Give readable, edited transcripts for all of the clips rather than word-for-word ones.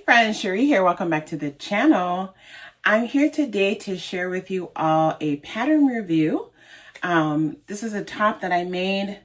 friends, Cherie here. Welcome back to the channel. I'm here today to share with you all a pattern review. This is a top that I made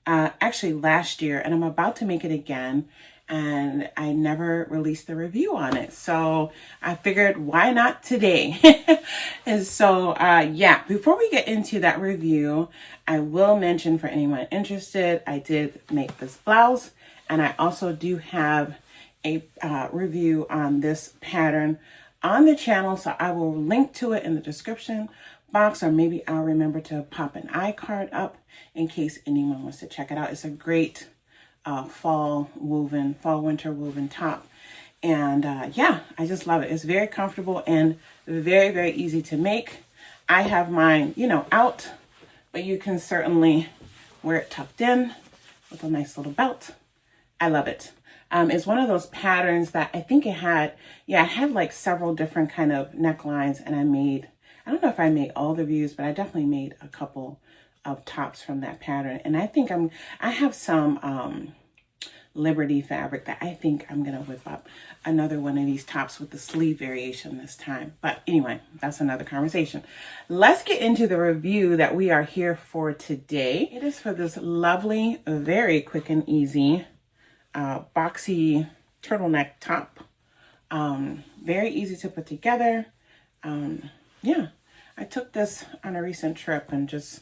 actually last year, and I'm about to make it again, and I never released the review on it. So I figured, why not today? And so, yeah, before we get into that review, I will mention for anyone interested, I did make this blouse, and I also do have a review on this pattern on the channel, so I will link to it in the description box, or maybe I'll remember to pop an iCard up in case anyone wants to check it out. It's a great fall winter woven top, and yeah, I just love it. It's very comfortable and very, very easy to make. I have mine, out, but you can certainly wear it tucked in with a nice little belt. I love it. It's one of those patterns that I think it had like several different kind of necklines, and I don't know if I made all the views, but I definitely made a couple of tops from that pattern. And I think I have some Liberty fabric that I think I'm gonna whip up another one of these tops with the sleeve variation this time. But anyway, that's another conversation. Let's get into the review that we are here for today. It is for this lovely, very quick and easy boxy turtleneck top. Very easy to put together. Yeah, I took this on a recent trip and just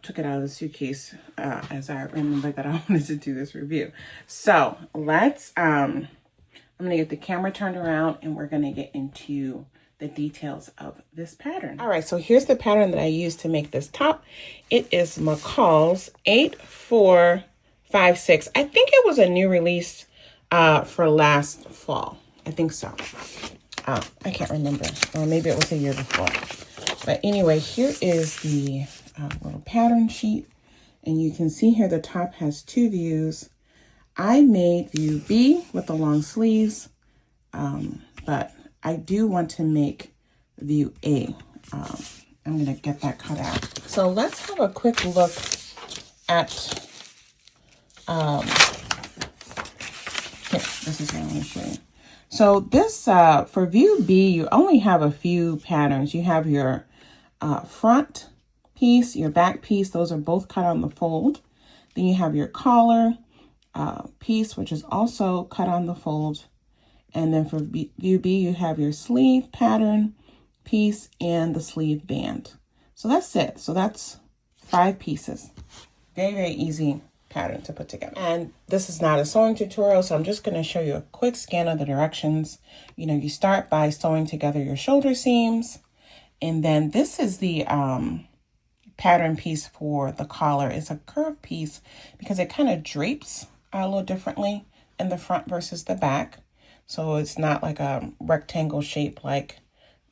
took it out of the suitcase as I remembered that I wanted to do this review. So let's, I'm gonna get the camera turned around and we're gonna get into the details of this pattern. All right, so here's the pattern that I used to make this top. It is McCalls 8456. I think it was a new release for last fall. I think so. I can't remember, or maybe it was a year before. But anyway, here is the little pattern sheet, and you can see here the top has two views. I made view B with the long sleeves, but I do want to make view A. I'm gonna get that cut out. So let's have a quick look at here, this is what I want to show you. So this, for view B, you only have a few patterns. You have your front piece, your back piece. Those are both cut on the fold. Then you have your collar piece, which is also cut on the fold. And then for view B, you have your sleeve pattern piece and the sleeve band. So that's it. So that's 5 pieces. Very, very easy pattern to put together. And this is not a sewing tutorial, so I'm just going to show you a quick scan of the directions. You start by sewing together your shoulder seams, and then this is the pattern piece for the collar. It's a curved piece because it kind of drapes a little differently in the front versus the back, so it's not like a rectangle shape like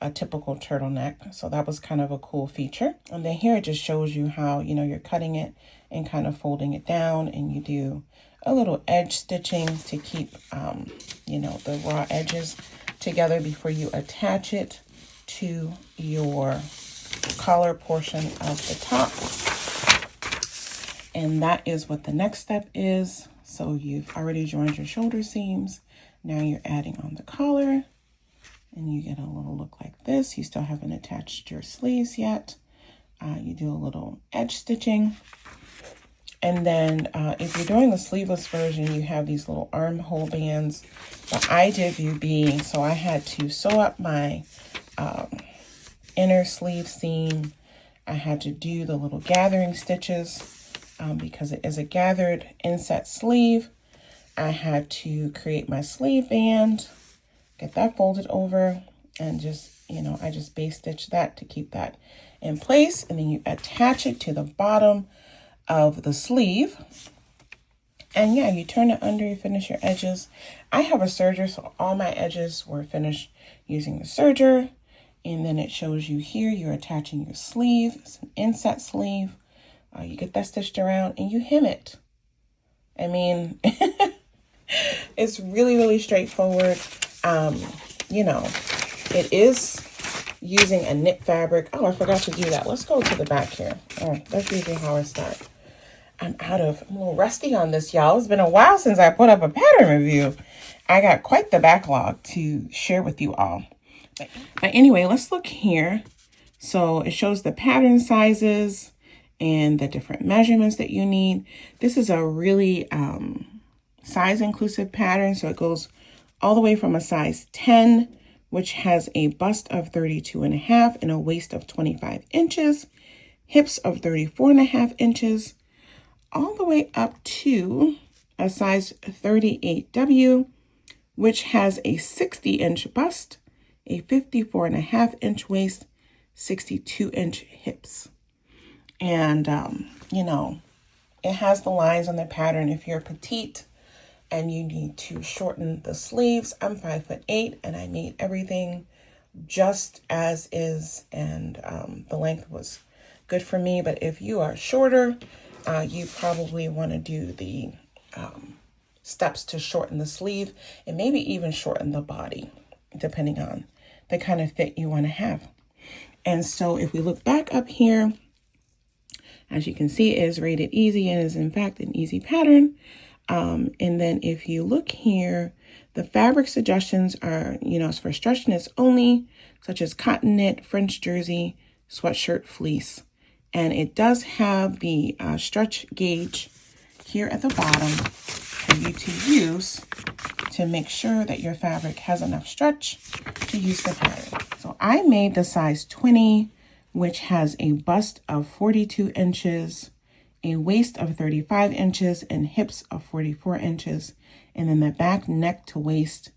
a typical turtleneck. So that was kind of a cool feature. And then here it just shows you how you're cutting it and kind of folding it down, and you do a little edge stitching to keep the raw edges together before you attach it to your collar portion of the top. And that is what the next step is. So you've already joined your shoulder seams. Now you're adding on the collar, and you get a little look like this. You still haven't attached your sleeves yet. You do a little edge stitching. And then if you're doing the sleeveless version, you have these little armhole bands. But I did view B, so I had to sew up my inner sleeve seam. I had to do the little gathering stitches because it is a gathered inset sleeve. I had to create my sleeve band, get that folded over, and just, I just base stitch that to keep that in place. And then you attach it to the bottom of the sleeve. And yeah, you turn it under, you finish your edges. I have a serger, so all my edges were finished using the serger. And then it shows you here, you're attaching your sleeve. It's an inset sleeve. You get that stitched around and you hem it. I mean, it's really, really straightforward. It is using a knit fabric. Oh, I forgot to do that. Let's go to the back here. Oh, that's usually how I start. I'm a little rusty on this, y'all. It's been a while since I put up a pattern review. I got quite the backlog to share with you all. But anyway, let's look here. So it shows the pattern sizes and the different measurements that you need. This is a really size inclusive pattern. So it goes all the way from a size 10, which has a bust of 32.5 and a waist of 25 inches, hips of 34.5 inches, all the way up to a size 38W, which has a 60-inch bust, a 54.5-inch waist, 62-inch hips. And, you know, it has the lines on the pattern. If you're petite and you need to shorten the sleeves, I'm 5'8", and I made everything just as is, and the length was good for me. But if you are shorter, you probably want to do the steps to shorten the sleeve and maybe even shorten the body, depending on the kind of fit you want to have. And so if we look back up here, as you can see, it is rated easy and is in fact an easy pattern. And then if you look here, the fabric suggestions are, you know, it's for stretch knits only, such as cotton knit, French jersey, sweatshirt, fleece. And it does have the stretch gauge here at the bottom for you to use to make sure that your fabric has enough stretch to use the pattern. So I made the size 20, which has a bust of 42 inches, a waist of 35 inches, and hips of 44 inches. And then the back neck to waist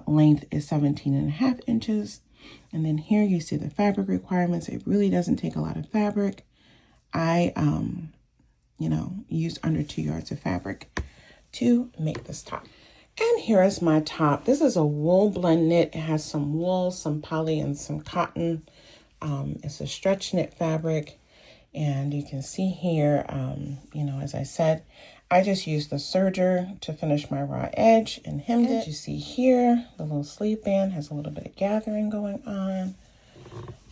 length is 17.5 inches. And then here you see the fabric requirements. It really doesn't take a lot of fabric. I, you know, used under 2 yards of fabric to make this top. And here is my top. This is a wool blend knit. It has some wool, some poly, and some cotton. It's a stretch knit fabric. And you can see here, you know, as I said, I just used the serger to finish my raw edge and hemmed it. You see here, the little sleeve band has a little bit of gathering going on.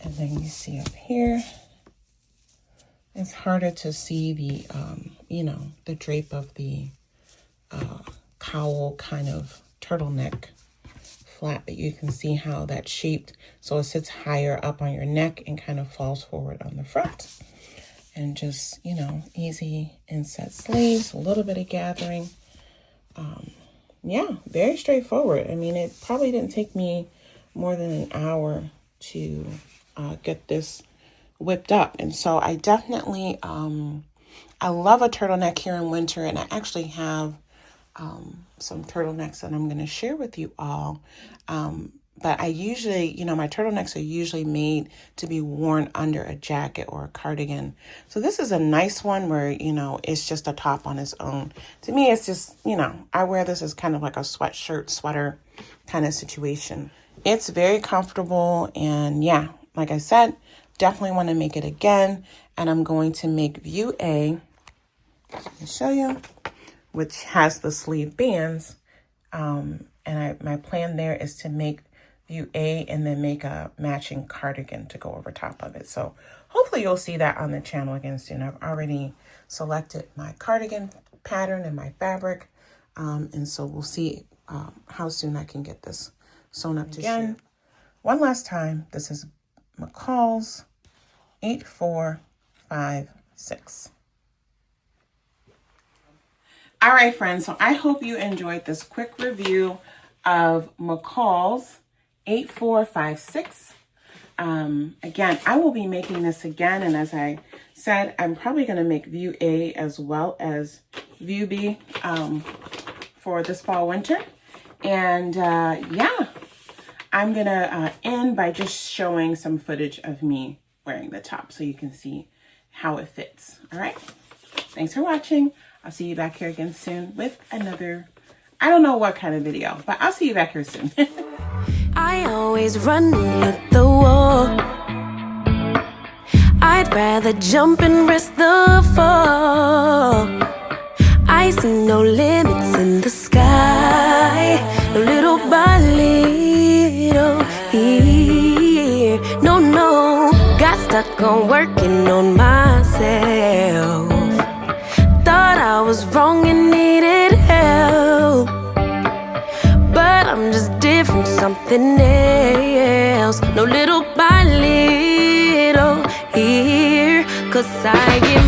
And then you see up here, it's harder to see the, you know, the drape of the cowl kind of turtleneck flat, but you can see how that's shaped. So it sits higher up on your neck and kind of falls forward on the front. And just, you know, easy inset sleeves, a little bit of gathering. Yeah, very straightforward. I mean, it probably didn't take me more than an hour to get this whipped up. And so I definitely, I love a turtleneck here in winter, and I actually have some turtlenecks that I'm going to share with you all. But I usually, you know, my turtlenecks are usually made to be worn under a jacket or a cardigan. So this is a nice one where, you know, it's just a top on its own. To me, it's just, you know, I wear this as kind of like a sweatshirt, sweater kind of situation. It's very comfortable. And yeah, like I said, definitely want to make it again. And I'm going to make view A, let me show you, which has the sleeve bands. And my plan there is to make view A and then make a matching cardigan to go over top of it. So hopefully you'll see that on the channel again soon. I've already selected my cardigan pattern and my fabric. And so we'll see how soon I can get this sewn up to share. One last time, this is McCalls 8456. All right, friends, so I hope you enjoyed this quick review of McCalls 8456. Again, I will be making this again, and as I said, I'm probably going to make view A as well as view B for this fall winter. And yeah, I'm going to end by just showing some footage of me wearing the top so you can see how it fits. All right, thanks for watching. I'll see you back here again soon with another, I don't know what kind of video, but I'll see you back here soon. I always run and hit the wall. I'd rather jump and risk the fall. I see no limits in the sky, little by little here. No, got stuck on working on myself. Thought I was wrong and needed help, I'm just different, something else. No little by little here, 'cause I get